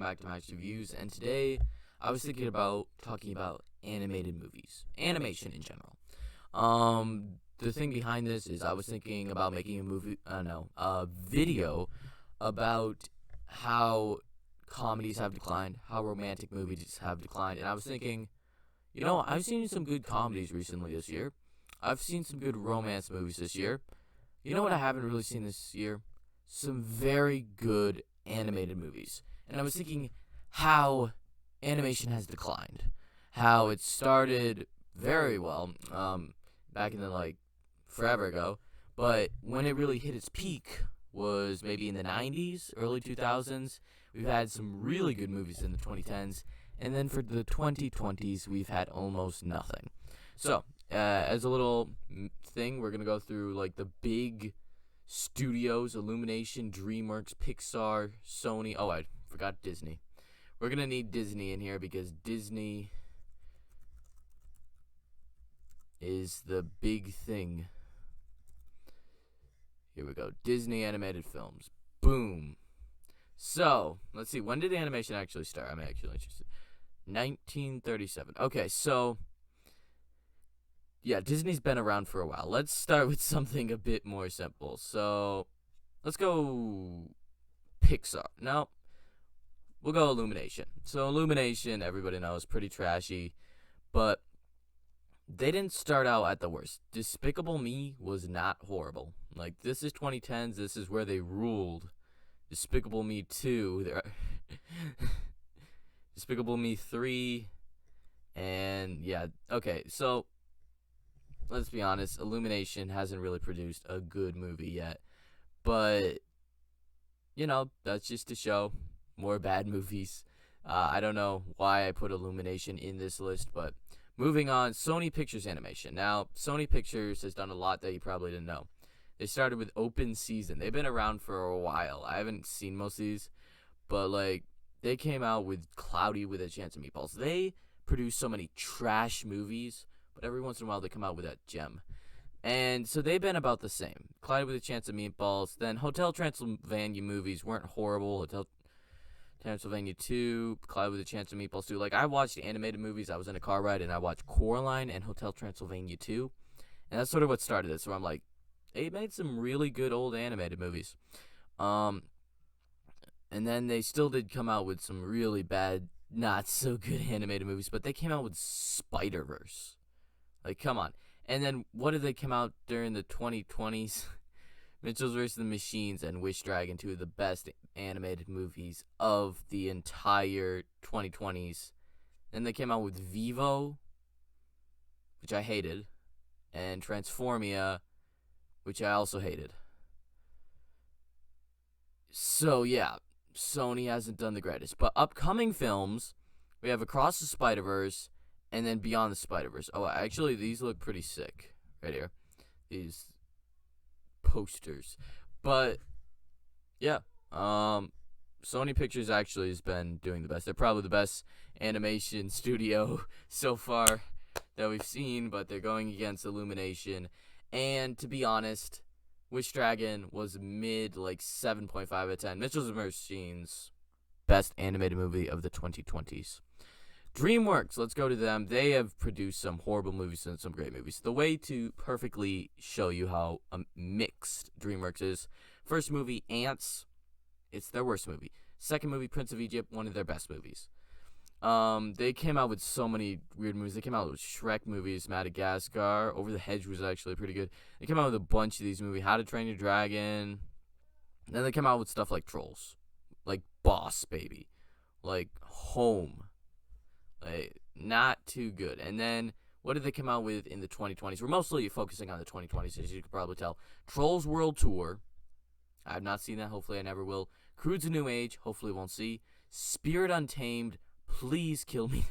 back to Max Reviews, and today I was thinking about talking about animated movies, animation in general. The thing behind this is I was thinking about making a video about how comedies have declined, how romantic movies have declined, and I was thinking, I've seen some good comedies recently this year. I've seen some good romance movies this year. You know what I haven't really seen this year? Some very good animated movies. And I was thinking how animation has declined. How it started very well, back in forever ago. But when it really hit its peak was maybe in the 90s, early 2000s. We've had some really good movies in the 2010s. And then for the 2020s, we've had almost nothing. So, as a little thing, we're going to go through the big studios: Illumination, Dreamworks, Pixar, Sony. Oh, I forgot Disney. We're going to need Disney in here because Disney is the big thing. Here we go. Disney animated films. Boom. So, let's see. When did animation actually start? I'm actually interested. 1937. Okay, so yeah, Disney's been around for a while. Let's start with something a bit more simple. So, let's go Pixar. No, we'll go Illumination. So, Illumination, everybody knows, pretty trashy, but they didn't start out at the worst. Despicable Me was not horrible. This is 2010s. This is where they ruled. Despicable Me 2. Despicable Me 3. And, yeah. Okay, so let's be honest. Illumination hasn't really produced a good movie yet. But, that's just to show more bad movies. I don't know why I put Illumination in this list, but moving on, Sony Pictures Animation. Now, Sony Pictures has done a lot that you probably didn't know. They started with Open Season. They've been around for a while. I haven't seen most of these, but, they came out with Cloudy with a Chance of Meatballs. They produce so many trash movies, but every once in a while they come out with that gem. And so they've been about the same. Cloudy with a Chance of Meatballs. Then Hotel Transylvania movies weren't horrible. Hotel Transylvania 2, Cloudy with a Chance of Meatballs 2. I watched animated movies. I was in a car ride, and I watched Coraline and Hotel Transylvania 2. And that's sort of what started it. So I'm like, they made some really good old animated movies. And then they still did come out with some really bad, not so good animated movies, but they came out with Spider-Verse. Come on. And then what did they come out during the 2020s? Mitchell's vs. the Machines and Wish Dragon, two of the best animated movies of the entire 2020s. Then they came out with Vivo, which I hated, and Transformia, which I also hated. So, yeah. Sony hasn't done the greatest. But upcoming films, we have Across the Spider-Verse and then Beyond the Spider-Verse. Oh, actually, these look pretty sick right here. These posters. But, yeah. Sony Pictures actually has been doing the best. They're probably the best animation studio so far that we've seen, but they're going against Illumination. And, to be honest, Wish Dragon was mid, 7.5 out of 10. Mitchell's Machines, best animated movie of the 2020s. Dreamworks, let's go to them. They have produced some horrible movies and some great movies. The way to perfectly show you how mixed Dreamworks is: first movie, Ants, it's their worst movie. Second movie, Prince of Egypt, one of their best movies. They came out with so many weird movies. They came out with Shrek movies, Madagascar, Over the Hedge was actually pretty good. They came out with a bunch of these movies, How to Train Your Dragon. Then they came out with stuff like Trolls, like Boss Baby, like Home. Not too good. And then what did they come out with in the 2020s? We're mostly focusing on the 2020s, as you can probably tell. Trolls World Tour. I have not seen that. Hopefully I never will. Crude's a New Age. Hopefully won't see. Spirit Untamed. Please kill me.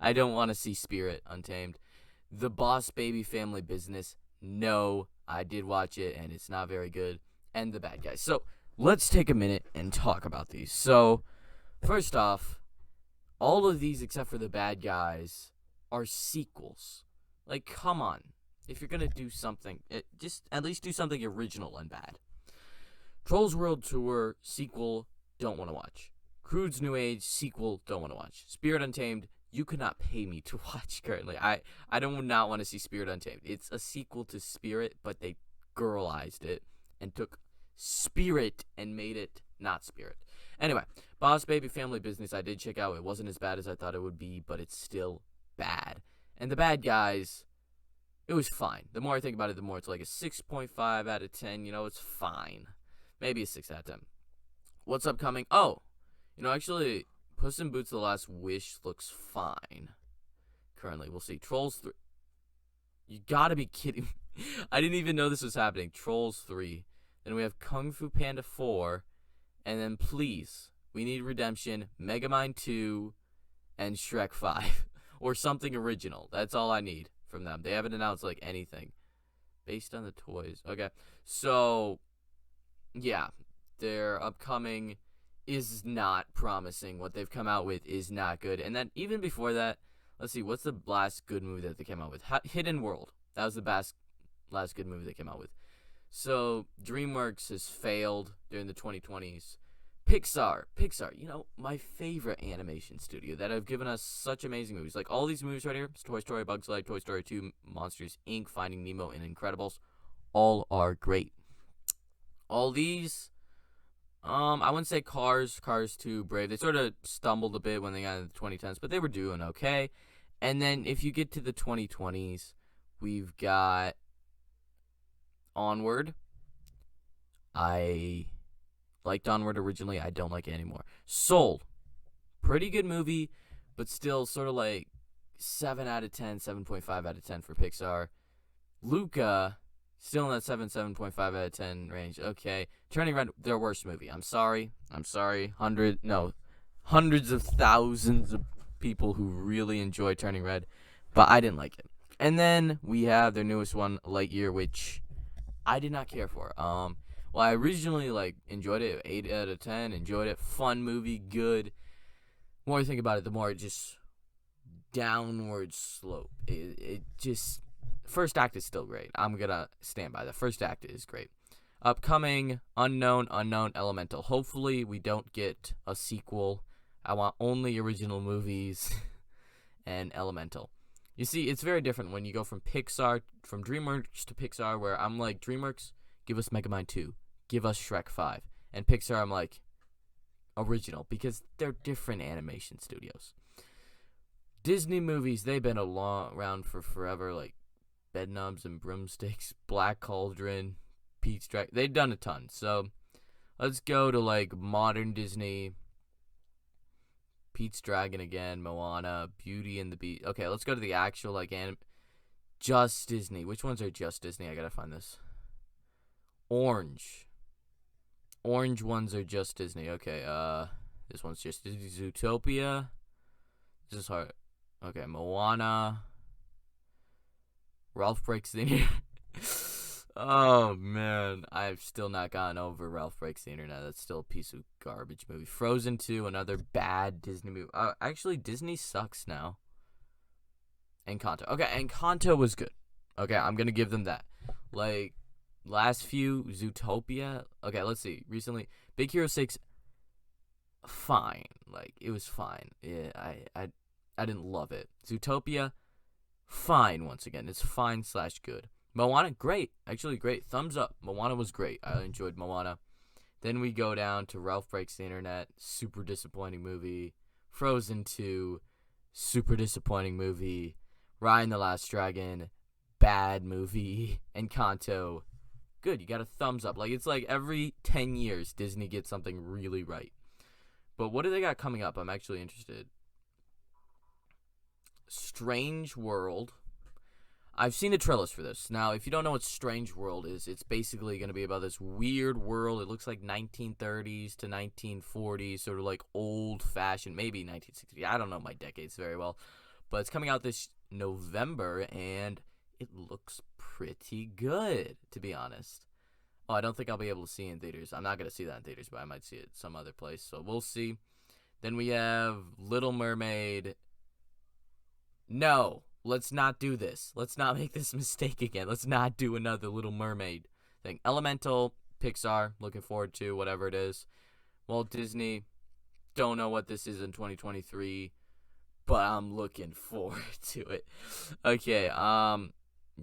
I don't want to see Spirit Untamed. The Boss Baby Family Business. No, I did watch it, and it's not very good. And The Bad Guys. So, let's take a minute and talk about these. So, first off, all of these except for The Bad Guys are sequels. Come on. If you're going to do something, just at least do something original and bad. Trolls World Tour, sequel, don't want to watch. Crude's a New Age, sequel, don't want to watch. Spirit Untamed, please kill me. I don't want to see Spirit Untamed. The Boss Baby Family Business. No, I did watch it, and it's not very good. And The Bad Guys. So, first off, all of these except for The Bad Guys are sequels. Like, come on. If you're going to do something, just at least do something original and bad. Crude's New Age sequel, don't want to watch. Spirit Untamed, you could not pay me to watch currently. I don't not want to see Spirit Untamed. It's a sequel to Spirit, but they girlized it and took Spirit and made it not Spirit. Anyway, Boss Baby Family Business I did check out. It wasn't as bad as I thought it would be, but it's still bad. And the bad guys, it was fine. The more I think about it, the more it's like a 6.5 out of 10. You know, it's fine. Maybe a 6 out of 10. What's upcoming? Oh, actually, Puss in Boots: The Last Wish looks fine. Currently, we'll see. Trolls 3. You gotta be kidding me. I didn't even know this was happening. Trolls 3. Then we have Kung Fu Panda 4. And then, please, we need redemption, Megamind 2, and Shrek 5. Or something original. That's all I need from them. They haven't announced, like, anything. Based on the toys. Okay. So, yeah. Their upcoming is not promising. What they've come out with is not good. And then, even before that, let's see. What's the last good movie that they came out with? Hidden World. That was the last good movie they came out with. So, Dreamworks has failed during the 2020s. Pixar, my favorite animation studio that have given us such amazing movies. Like, all these movies right here, Toy Story, Bugs Life, Toy Story 2, Monsters, Inc., Finding Nemo, and Incredibles, all are great. All these, I wouldn't say Cars 2, Brave. They sort of stumbled a bit when they got into the 2010s, but they were doing okay. And then, if you get to the 2020s, we've got Onward. I liked Onward originally. I don't like it anymore. Soul. Pretty good movie, but still sort of like 7 out of 10, 7.5 out of 10 for Pixar. Luca, still in that 7.5 out of 10 range. Okay. Turning Red, their worst movie. I'm sorry. Hundreds of thousands of people who really enjoy Turning Red, but I didn't like it. And then we have their newest one, Lightyear, which I did not care for. Well, I originally enjoyed it, 8 out of 10, enjoyed it, fun movie, good. The more I think about it, the more it just downward slope. It just, first act is still great. I'm gonna stand by that. First act is great. Upcoming, Unknown Elemental. Hopefully we don't get a sequel. I want only original movies and Elemental. You see, it's very different when you go from Dreamworks to Pixar, where I'm like, Dreamworks, give us Megamind 2. Give us Shrek 5. And Pixar, I'm like, original, because they're different animation studios. Disney movies, they've been around for forever, like Bedknobs and Broomsticks, Black Cauldron, Pete's Dragon. They've done a ton. So let's go to modern Disney. Pete's Dragon again, Moana, Beauty and the Beast. Okay, let's go to the actual just Disney. Which ones are just Disney? I gotta find this. Orange ones are just Disney. Okay, this one's just Disney. Zootopia. This is hard. Okay, Moana. Ralph Breaks the Internet. Oh, man. I've still not gotten over Ralph Breaks the Internet. That's still a piece of garbage movie. Frozen 2, another bad Disney movie. Actually, Disney sucks now. Encanto. Okay, Encanto was good. Okay, I'm going to give them that. Last few, Zootopia. Okay, let's see. Recently, Big Hero 6, fine. It was fine. Yeah, I didn't love it. Zootopia, fine once again. It's fine/good. Moana, great. Actually, great. Thumbs up. Moana was great. I enjoyed Moana. Then we go down to Ralph Breaks the Internet. Super disappointing movie. Frozen 2. Super disappointing movie. Raya and the Last Dragon. Bad movie. Encanto. Good. You got a thumbs up. It's every 10 years Disney gets something really right. But what do they got coming up? I'm actually interested. Strange World. I've seen the trailers for this. Now, if you don't know what Strange World is, it's basically going to be about this weird world. It looks like 1930s to 1940s, sort of old-fashioned, maybe 1960s. I don't know my decades very well. But it's coming out this November, and it looks pretty good, to be honest. Oh, I don't think I'll be able to see it in theaters. I'm not going to see that in theaters, but I might see it some other place. So we'll see. Then we have Little Mermaid. No. Let's not do this. Let's not make this mistake again. Let's not do another Little Mermaid thing. Elemental, Pixar, looking forward to whatever it is. Walt Disney, don't know what this is in 2023, but I'm looking forward to it. Okay,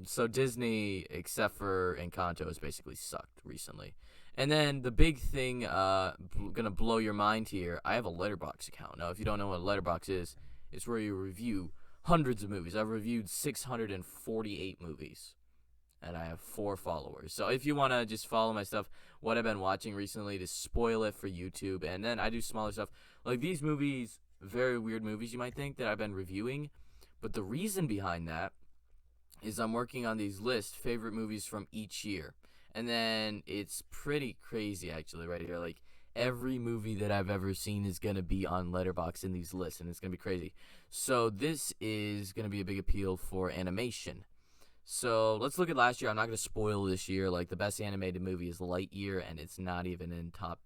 so Disney, except for Encanto, has basically sucked recently. And then the big thing, gonna blow your mind here, I have a Letterboxd account. Now, if you don't know what a Letterboxd is, it's where you review hundreds of movies. I've reviewed 648 movies, and I have 4 followers. So if you want to just follow my stuff, what I've been watching recently to spoil it for YouTube, and then I do smaller stuff. Like these movies, very weird movies you might think that I've been reviewing, but the reason behind that is I'm working on these lists, favorite movies from each year. And then it's pretty crazy, actually, right here. Like, every movie that I've ever seen is going to be on Letterboxd in these lists, and it's going to be crazy. So this is going to be a big appeal for animation. So let's look at last year. I'm not going to spoil this year. Like, the best animated movie is Lightyear, and it's not even in top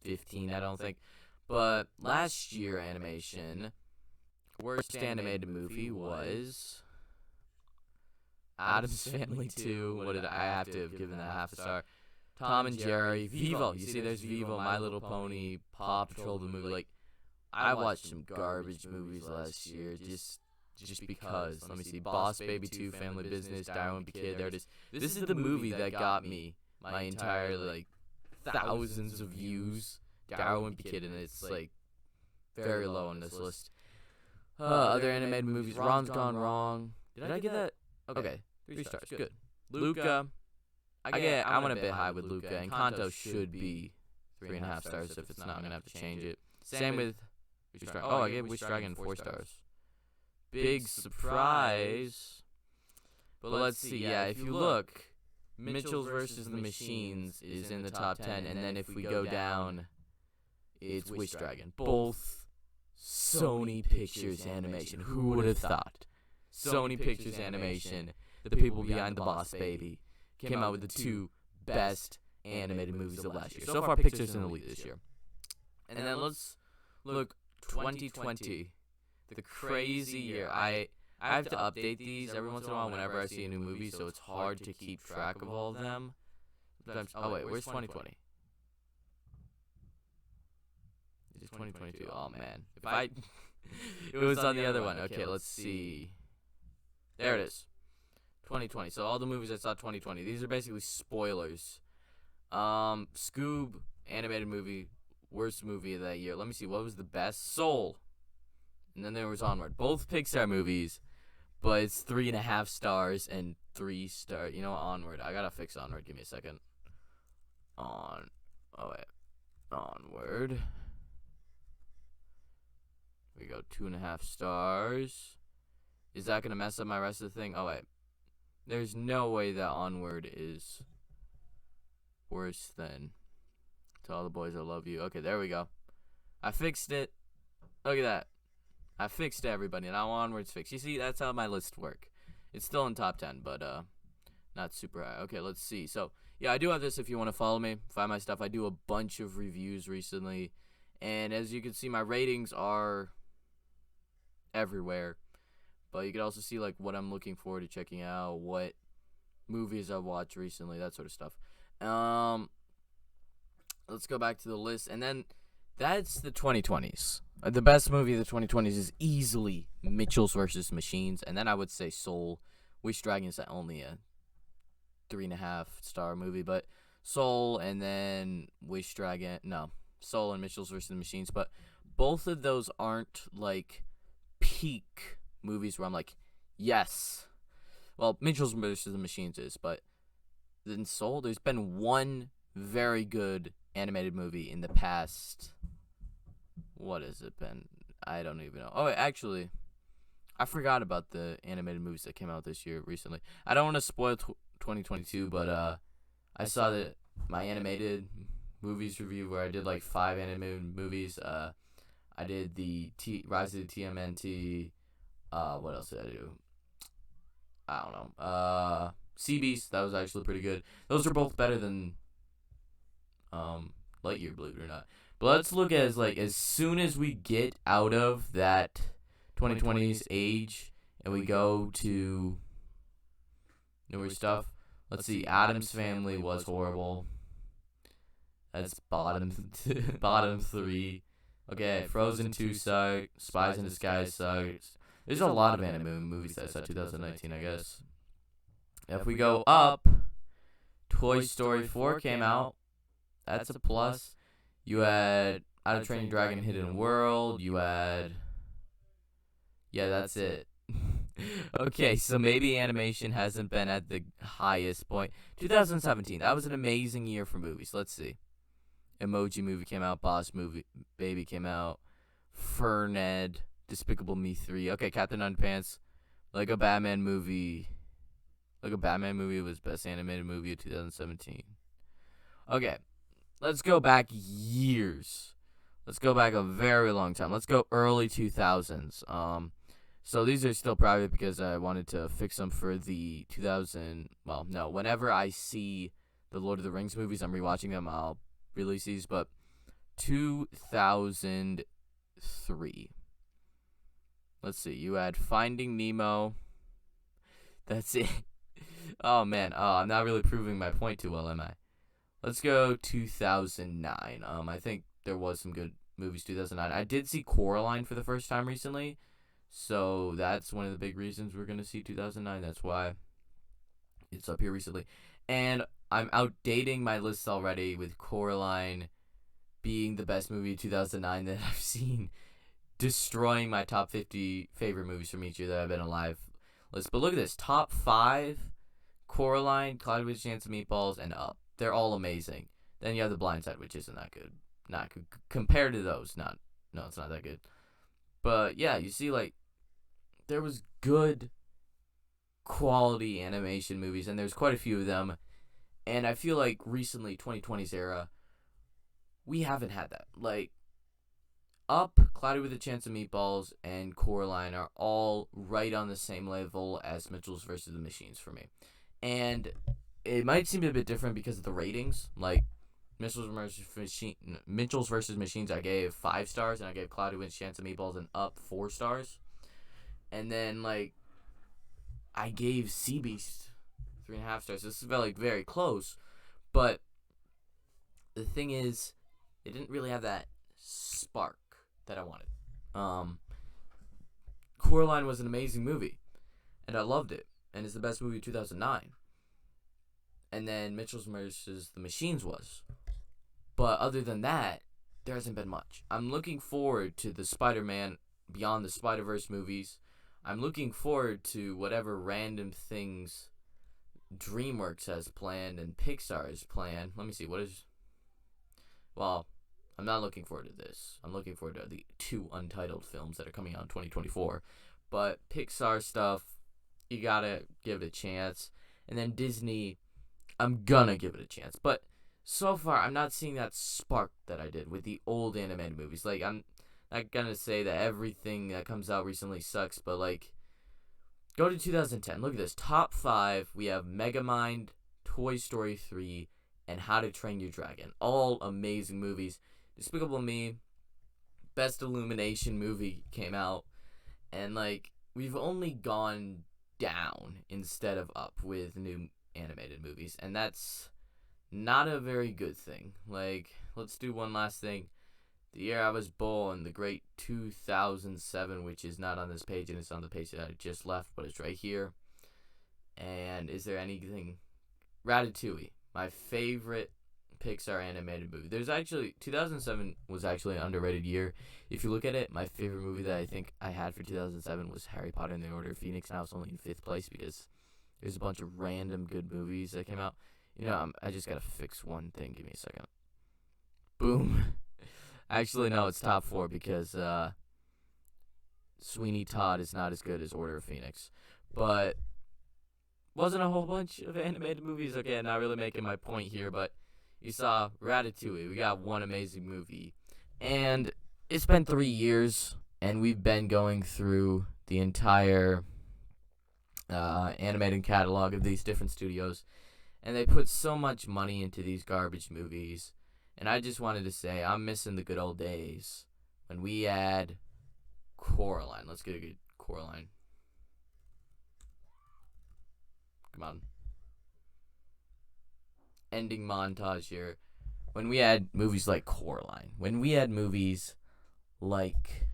15, I don't think. But last year, animation, worst animated movie was Addams Family 2. What did I have to have given that half a star? Tom and Jerry, Vivo. You see, there's Vivo, My Little Pony, Paw Patrol the movie. Like, I watched some garbage movies last year just because. Let me see, Boss Baby 2, Family Business, Darwin Be Kid. There it is. This is the movie that got me my entire, like, thousands of views. Darwin Be Kid, and it's, like, very low on this list. Other animated movies, Ron's Gone Wrong. Did I get that? Okay, 3 stars. Good. Luca. I went a bit high with Luca, and Encanto should be 3.5 stars. If it's not, I'm going to have to change it. Same with Wish Dragon. Oh, I gave Wish Dragon 4 stars. Big surprise. But let's see. Yeah, if you look, Mitchell's vs. the Machines is in the top 10, and then if we go down, it's Wish Dragon. Both Sony Pictures Animation. Who would have thought? Sony Pictures Animation, the people behind The Boss Baby, came out with the 2 best animated movies of last year. So far, Pixar's in the lead this year. And then let's look 2020, the crazy year. I have to update these every once in a while whenever I see a new movie, so it's hard to keep track of all of them. Oh, wait, where's 2020? Is it 2022? Oh, man. It was on the other one. Okay, let's see. There it is. 2020. So all the movies I saw 2020. These are basically spoilers. Scoob, animated movie, worst movie of that year. Let me see. What was the best? Soul. And then there was Onward. Both Pixar movies, but it's 3.5 stars and 3 stars. You know what? Onward. I gotta fix Onward. Give me a second. Oh, wait. Onward. Here we go. 2.5 stars. Is that going to mess up my rest of the thing? Oh, wait. There's no way that Onward is worse than To All the Boys I Love You. Okay, there we go. I fixed it. Look at that. I fixed everybody. Now Onward's fixed. You see, that's how my lists work. It's still in top 10, but not super high. Okay, let's see. So, yeah, I do have this if you want to follow me. Find my stuff. I do a bunch of reviews recently. And as you can see, my ratings are everywhere. But you can also see, like, what I'm looking forward to checking out, what movies I've watched recently, that sort of stuff. Let's go back to the list. And then that's the 2020s. The best movie of the 2020s is easily Mitchell's vs. Machines. And then I would say Soul. Wish Dragon is only a 3.5 star movie. But Soul and then Wish Dragon. No, Soul and Mitchell's vs. Machines. But both of those aren't, like, peak movies where I'm like, yes. Well, Mitchell's vs. the Machines is, but in Soul, there's been one very good animated movie in the past. What has it been? I don't even know. Oh, wait, actually, I forgot about the animated movies that came out this year recently. I don't want to spoil 2022, but I saw that my animated movies review where I did like 5 animated movies. I did the Rise of the TMNT. What else did I do? I don't know. Sea Beast, that was actually pretty good. Those are both better than Lightyear, believe it or not. But let's look at as soon as we get out of that 2020s age and we go to newer stuff. Let's see. Addams Family was horrible. That's bottom 3. Okay, Frozen 2 sucked. Spies in Disguise sucked. There's a lot of anime movies that sucked 2019, I guess. If we go up, Toy Story 4 came out. That's a plus. You had How to Train Your Dragon Hidden World. You had... Yeah, that's it. Okay, so maybe animation hasn't been at the highest point. 2017, that was an amazing year for movies. Let's see. Emoji Movie came out. Boss Movie Baby came out. Ferned. Despicable Me 3. Okay, Captain Underpants. Lego Batman Movie. Lego Batman Movie was best animated movie of 2017. Okay, let's go back years. Let's go back a very long time. Let's go early 2000s. So these are still private because I wanted to fix them for the 2000. Well, no, whenever I see the Lord of the Rings movies, I'm rewatching them. I'll release these, but 2003. Let's see. You had Finding Nemo. That's it. Oh man. Oh, I'm not really proving my point too well, am I? Let's go 2009. I think there was some good movies 2009. I did see Coraline for the first time recently, so that's one of the big reasons we're gonna see 2009. That's why it's up here recently, and I'm outdating my list already with Coraline being the best movie of 2009 that I've seen, destroying my top 50 favorite movies from each year that I've been alive list. But look at this, top 5: Coraline, Cloudy with a Chance of Meatballs, and Up. They're all amazing. Then you have The Blind Side, which isn't that good. Not good compared to those. No, it's not that good. But yeah, you see, like, there was good quality animation movies, and there's quite a few of them. And I feel like recently, 2020's era, we haven't had that. Like, Up, Cloudy with a Chance of Meatballs, and Coraline are all right on the same level as Mitchell's vs. the Machines for me. And it might seem a bit different because of the ratings. Like, Mitchell's vs. Machines, I gave 5 stars, and I gave Cloudy with a Chance of Meatballs and Up 4 stars. And then, like, I gave Sea Beast 3.5 stars. This is very, very close. But the thing is, it didn't really have that spark that I wanted. Coraline was an amazing movie, and I loved it, and it's the best movie of 2009. And then Mitchell's vs. the Machines was. But other than that, there hasn't been much. I'm looking forward to the Spider-Man Beyond the Spider-Verse movies. I'm looking forward to whatever random things Dreamworks has planned and Pixar has planned. Let me see, what is... Well, I'm not looking forward to this. I'm looking forward to the 2 Untitled films that are coming out in 2024. But Pixar stuff, you gotta give it a chance. And then Disney, I'm gonna give it a chance. But so far, I'm not seeing that spark that I did with the old animated movies. Like, I'm not gonna say that everything that comes out recently sucks, but, like, go to 2010. Look at this. Top 5, we have Megamind, Toy Story 3, and How to Train Your Dragon. All amazing movies. Despicable Me, best Illumination movie came out. And, like, we've only gone down instead of up with new animated movies. And that's not a very good thing. Like, let's do one last thing. The year I was born, the great 2007, which is not on this page, and it's on the page that I just left, but it's right here. And is there anything? Ratatouille, my favorite Pixar animated movie. There's actually, 2007 was actually an underrated year. If you look at it, my favorite movie that I think I had for 2007 was Harry Potter and the Order of Phoenix, and I was only in 5th place because there's a bunch of random good movies that came out. You know, I just gotta fix one thing. Give me a second. Boom. Actually, no, it's top 4 because Sweeney Todd is not as good as Order of Phoenix. But wasn't a whole bunch of animated movies. Okay, not really making my point here, but you saw Ratatouille. We got one amazing movie. And it's been 3 years, and we've been going through the entire animated catalog of these different studios. And they put so much money into these garbage movies. And I just wanted to say, I'm missing the good old days when we had Coraline. Let's get a good Coraline. Come on. Ending montage here. When we had movies like Coraline. When we had movies like,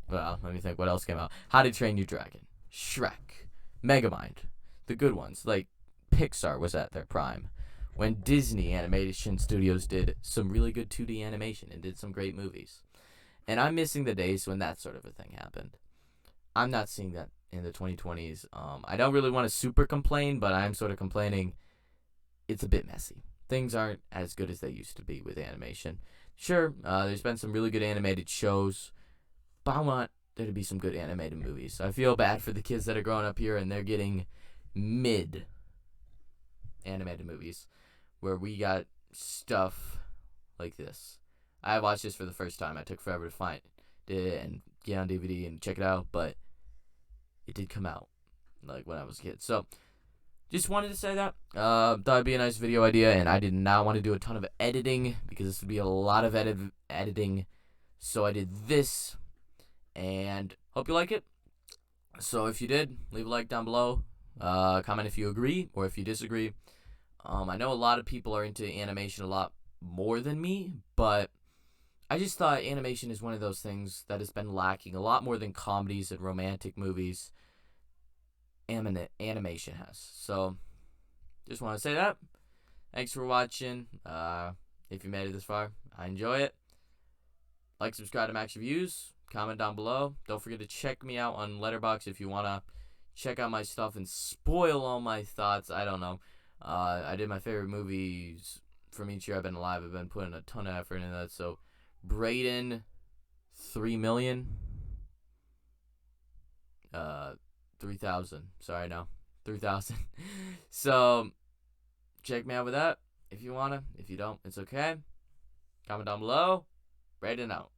well, let me think. What else came out? How to Train Your Dragon, Shrek, Megamind, the good ones. Like Pixar was at their prime when Disney Animation Studios did some really good 2D animation and did some great movies. And I'm missing the days when that sort of a thing happened. I'm not seeing that in the 2020s. I don't really want to super complain, but I'm sort of complaining. It's a bit messy. Things aren't as good as they used to be with animation. Sure, there's been some really good animated shows, but I want there to be some good animated movies. I feel bad for the kids that are growing up here and they're getting mid animated movies where we got stuff like this. I watched this for the first time. I took forever to find it and get on DVD and check it out, but it did come out like when I was a kid. So just wanted to say that. Thought it'd be a nice video idea, and I did not want to do a ton of editing because this would be a lot of editing. So I did this, and hope you like it. So if you did, leave a like down below. Comment if you agree or if you disagree. I know a lot of people are into animation a lot more than me, but I just thought animation is one of those things that has been lacking a lot more than comedies and romantic movies. Animation has. So, just want to say that. Thanks for watching. If you made it this far, I enjoy it. Like, subscribe to Max Reviews. Comment down below. Don't forget to check me out on Letterboxd if you want to check out my stuff and spoil all my thoughts. I don't know. I did my favorite movies from each year I've been alive. I've been putting a ton of effort into that. So, Braden, 3 million. 3,000. Sorry, no. 3,000. So, check me out with that if you want to. If you don't, it's okay. Comment down below. Braden out.